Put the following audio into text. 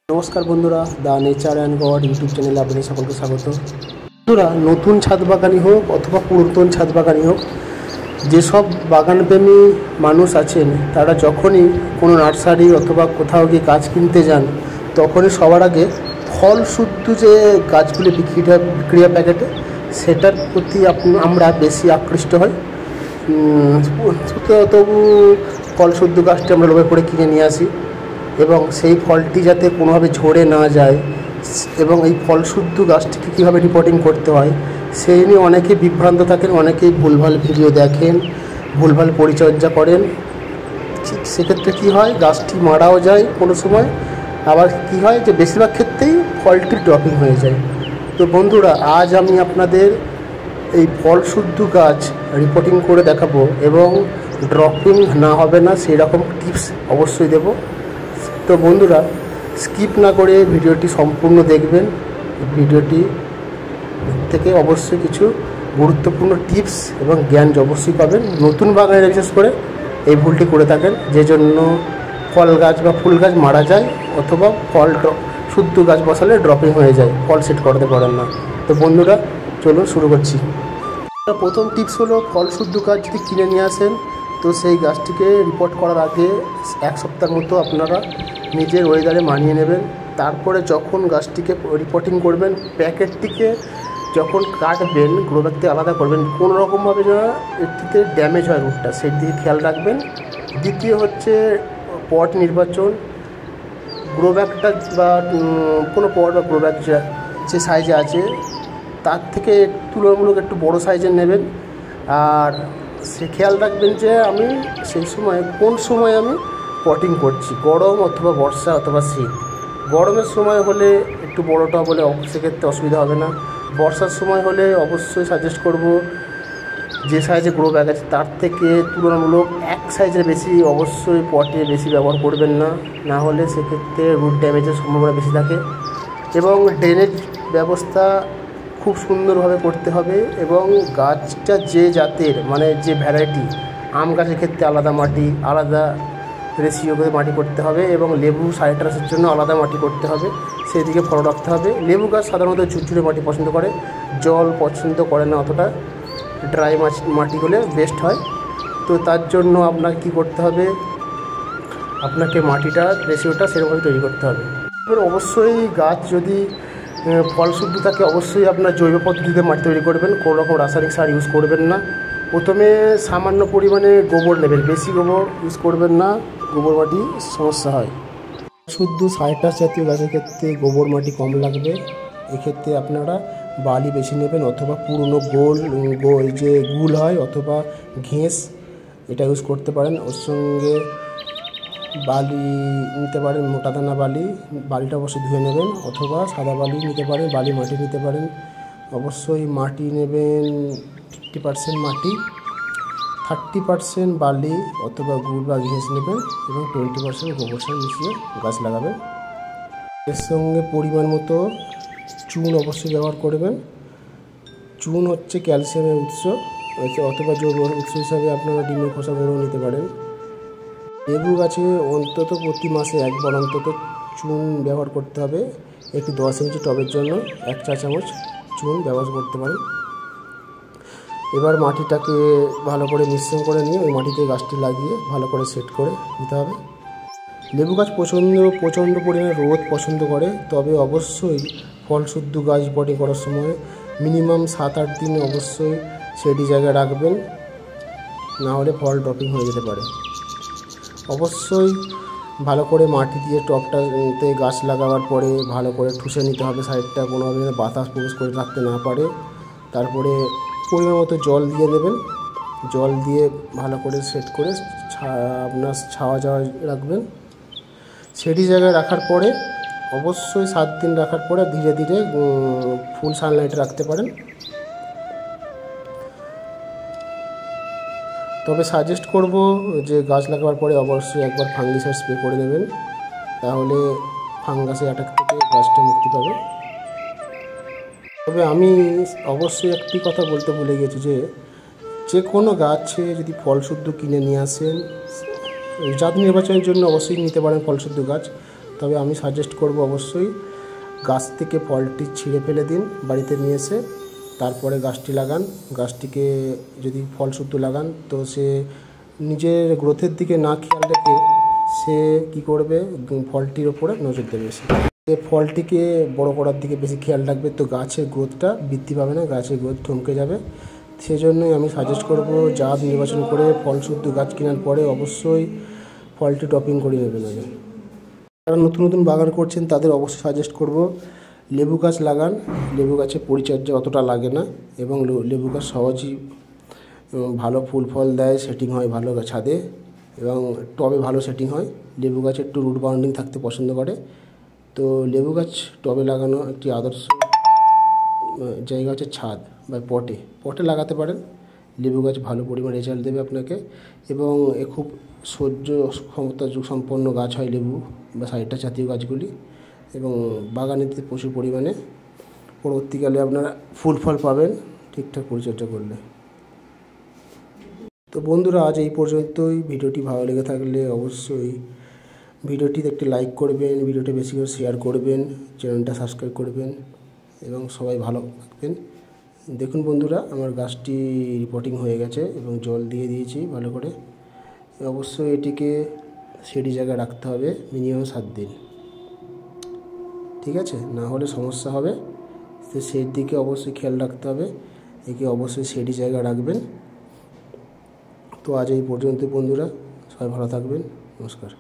নমস্কার বন্ধুরা, the nature and god YouTube চ্যানেলে আপনাদের সকলকে স্বাগত। বন্ধুরা, নতুন ছাদ বাগানি হোক অথবা পুরাতন ছাদ বাগানি হোক, যেসব বাগানপ্রেমী মানুষ আছেন তারা যখনই কোনো নার্সারি অথবা কোথাও গিয়ে গাছ কিনতে যান, তখনই সবার আগে ফল শুদ্ধ যে গাছগুলি বিক্রি হয় প্যাকেটে, সেটার প্রতি আমরা বেশি আকৃষ্ট হই। তবু ফল শুদ্ধ গাছটি আমরা লোভে পড়ে কিনে নিয়ে আসি এবং সেই ফলটি যাতে কোনোভাবে ঝরে না যায় এবং এই ফল শুদ্ধ গাছটিকে কীভাবে রিপোর্টিং করতে হয় সেই নিয়ে অনেকেই বিভ্রান্ত থাকেন, অনেকেই ভুলভাল ভিডিও দেখেন, ভুলভাল পরিচর্যা করেন। ঠিক সেক্ষেত্রে কী হয়, গাছটি মারাও যায় কোনো সময়, আবার কী হয় যে বেশিরভাগ ক্ষেত্রেই ফলটি ড্রপিং হয়ে যায়। তো বন্ধুরা, আজ আমি আপনাদের এই ফল শুদ্ধ গাছ রিপোর্টিং করে দেখাবো এবং ড্রপিং না হবে না সেই রকম টিপস অবশ্যই দেব। তো বন্ধুরা, স্কিপ না করে ভিডিওটি সম্পূর্ণ দেখবেন। ভিডিওটি থেকে অবশ্যই কিছু গুরুত্বপূর্ণ টিপস এবং জ্ঞান অবশ্যই পাবেন। নতুন বাগানে বিশেষ করে এই ভুলটি করে থাকেন, যে জন্য ফল গাছ বা ফুল গাছ মারা যায় অথবা ফল শুদ্ধ গাছ বসালে ড্রপিং হয়ে যায়, ফল সেট করতে পারেন না। তো বন্ধুরা, চলুন শুরু করছি। প্রথম টিপস হলো, ফল শুদ্ধ গাছ যদি কিনে নিয়ে আসেন তো সেই গাছটিকে রিপোর্ট করার আগে এক সপ্তাহের মতো আপনারা নিজের ওয়েদারে মানিয়ে নেবেন। তারপরে যখন গাছটিকে রিপোর্টিং করবেন, প্যাকেটটিকে যখন কাটবেন গ্রো ব্যাগ থেকে আলাদা করবেন, কোনো রকমভাবে না এটিতে ড্যামেজ হয় রুটটা, সেই দিকে খেয়াল রাখবেন। দ্বিতীয় হচ্ছে পট নির্বাচন। গ্রো ব্যাগটা বা কোনো পট বা গ্রো ব্যাগ যে সাইজে আছে তার থেকে তুলনামূলক একটু বড় সাইজের নেবেন। আর সে খেয়াল রাখবেন যে আমি সেই সময় কোন সময় আমি পটিং করছি, গরম অথবা বর্ষা অথবা শীত। গরমের সময় হলে একটু বড়োটা বলে সেক্ষেত্রে অসুবিধা হবে না। বর্ষার সময় হলে অবশ্যই সাজেস্ট করব যে সাইজে গ্রো ব্যাগ আছে তার থেকে তুলনামূলক এক সাইজের বেশি অবশ্যই পটে বেশি ব্যবহার করবেন না, না হলে সেক্ষেত্রে রুট ড্যামেজের সম্ভাবনা বেশি থাকে। এবং ড্রেনেজ ব্যবস্থা খুব সুন্দরভাবে করতে হবে এবং গাছটা যে জাতের মানে যে ভ্যারাইটি, আম গাছের ক্ষেত্রে আলাদা মাটি, আলাদা রেশিও করে মাটি করতে হবে এবং লেবু সাইট্রাসের জন্য আলাদা মাটি করতে হবে, সেই দিকে ফলো রাখতে হবে। লেবু গাছ সাধারণত ঝুরঝুরে মাটি পছন্দ করে, জল পছন্দ করে না অতটা, ড্রাই মাটি হলে বেস্ট হয়। তো তার জন্য আপনাকে কী করতে হবে, আপনাকে মাটিটা রেশিওটা সেরকমভাবে তৈরি করতে হবে। এবার অবশ্যই গাছ যদি ফল শুদ্ধ থাকে অবশ্যই আপনার জৈব পদ্ধতিতে মাটি তৈরি করবেন, কোনো রকম রাসায়নিক সার ইউজ করবেন না। প্রথমে সামান্য পরিমাণে গোবর নেবেন, বেশি গোবর ইউজ করবেন না, গোবর মাটি সমস্যা হয়। শুদ্ধ সাইট্রাস জাতীয় গাছের ক্ষেত্রে গোবর মাটি কম লাগবে, এক্ষেত্রে আপনারা বালি বেশি নেবেন অথবা পুরনো যে গুল হয় অথবা ঘেঁস, এটা ইউজ করতে পারেন। ওর সঙ্গে বালি নিতে পারেন, মোটা দানা বালিটা অবশ্যই ধুয়ে নেবেন, অথবা সাদা বালি নিতে পারেন, বালি মাটি নিতে পারেন। অবশ্যই মাটি নেবেন 50% মাটি, 30% বালি অথবা গুড় বা ঘেঁস নেবেন এবং 20% গোবর সার মিশিয়ে গাছ লাগাবেন। এর সঙ্গে পরিমাণ মতো চুন অবশ্যই ব্যবহার করবেন। চুন হচ্ছে ক্যালসিয়ামের উৎস, অথবা জৈব উৎস হিসাবে আপনারা ডিমের খোসা গুঁড়ো নিতে পারেন। লেবু গাছে অন্তত প্রতি মাসে একবার অন্তত চুন ব্যবহার করতে হবে। একটি 10 ইঞ্চি টবের জন্য 1 চা চামচ চুন ব্যবহার করতে পারেন। এবার মাটিটাকে ভালো করে মিশ্রণ করে নিয়ে ওই মাটিতে গাছটি লাগিয়ে ভালো করে সেট করে দিতে হবে। লেবু গাছ প্রচণ্ড পরিমাণে রোদ পছন্দ করে, তবে অবশ্যই ফল শুদ্ধ গাছ পটিং করার সময় মিনিমাম 7-8 দিন অবশ্যই সেটি জায়গায় রাখবেন, না হলে ফল ড্রপিং হয়ে যেতে পারে। অবশ্যই ভালো করে মাটি দিয়ে টবটাতে গাছ লাগাবার পরে ভালো করে ঠুসে নিতে হবে সাইডটা, কোনোভাবে বাতাস প্রবেশ করে রাখতে না পারে। তারপরে পরিমাণ মতো জল দিয়ে দেবেন, জল দিয়ে ভালো করে সেট করে আপনার ছাওয়া রাখবেন। সেটি জায়গায় রাখার পরে অবশ্যই 7 দিন রাখার পরে ধীরে ধীরে ফুল সানলাইটে রাখতে পারেন। তবে সাজেস্ট করব যে গাছ লাগাবার পরে অবশ্যই একবার ফাঙ্গিসাইড স্প্রে করে নেবেন, তাহলে ফাঙ্গাসের অ্যাটাক থেকে গাছটা মুক্তি পাবে। তবে আমি অবশ্যই একটি কথা বলতে ভুলে গেছি, যে কোনো গাছে যদি ফল শুদ্ধ কিনে নিয়ে আসেন, জাত নির্বাচনের জন্য অবশ্যই নিতে পারেন ফল শুদ্ধ গাছ। তবে আমি সাজেস্ট করব অবশ্যই গাছ থেকে ফলটি ছিঁড়ে ফেলে দিন, বাড়িতে নিয়ে এসে তারপরে গাছটি লাগান। গাছটিকে যদি ফল শুদ্ধ লাগান তো সে নিজের গ্রোথের দিকে না খেয়াল রেখে সে কী করবে, ফলটির ওপরে নজর দেবে। সে ফলটিকে বড় করার দিকে বেশি খেয়াল রাখবে, তো গাছের গ্রোথটা বৃদ্ধি পাবে না, গাছের গ্রোথ থমকে যাবে। সেজন্যই আমি সাজেস্ট করব জাত নির্বাচন করে ফল শুদ্ধ গাছ কেনার পরে অবশ্যই ফলটি টপিং করে নেবেন। যারা নতুন নতুন বাগান করছেন তাদের অবশ্যই সাজেস্ট করব লেবু গাছ লাগান। লেবু গাছের পরিচর্যা অতটা লাগে না এবং লেবু গাছ সহজেই ভালো ফুল ফল দেয়, সেটিং হয় ভালো ছাদে এবং টবে ভালো সেটিং হয়। লেবু গাছ একটু রুট বাউন্ডিং থাকতে পছন্দ করে, তো লেবু গাছ টবে লাগানো একটি আদর্শ জায়গা হচ্ছে ছাদ বা পটে লাগাতে পারেন। লেবু গাছ ভালো পরিমাণ রেজাল্ট দেবে আপনাকে এবং এ খুব সহ্য ক্ষমতা সম্পন্ন গাছ হয় লেবু বা সাইট্রাস জাতীয় গাছগুলি, এবং বাগানেতে প্রচুর পরিমাণে পরবর্তীকালে আপনারা ফুল ফল পাবেন ঠিকঠাক পরিচর্যা করলে। তো বন্ধুরা, আজ এই পর্যন্তই। ভিডিওটি ভালো লেগে থাকলে অবশ্যই ভিডিওটিতে একটি লাইক করবেন, ভিডিওটি বেশি করে শেয়ার করবেন, চ্যানেলটা সাবস্ক্রাইব করবেন এবং সবাই ভালো থাকবেন। দেখুন বন্ধুরা, আমার গাছটি রিপোর্টিং হয়ে গেছে এবং জল দিয়ে দিয়েছি ভালো করে। অবশ্যই এটিকে সেটি জায়গায় রাখতে হবে মিনিমাম 7 দিন, ঠিক আছে? না হলে সমস্যা হবে, তো সেই দিকে অবশ্যই খেয়াল রাখতে হবে। একে অবশ্যই সেটি জায়গায় রাখবেন। তো আজ এই পর্যন্ত বন্ধুরা, সবাই ভালো থাকবেন। নমস্কার।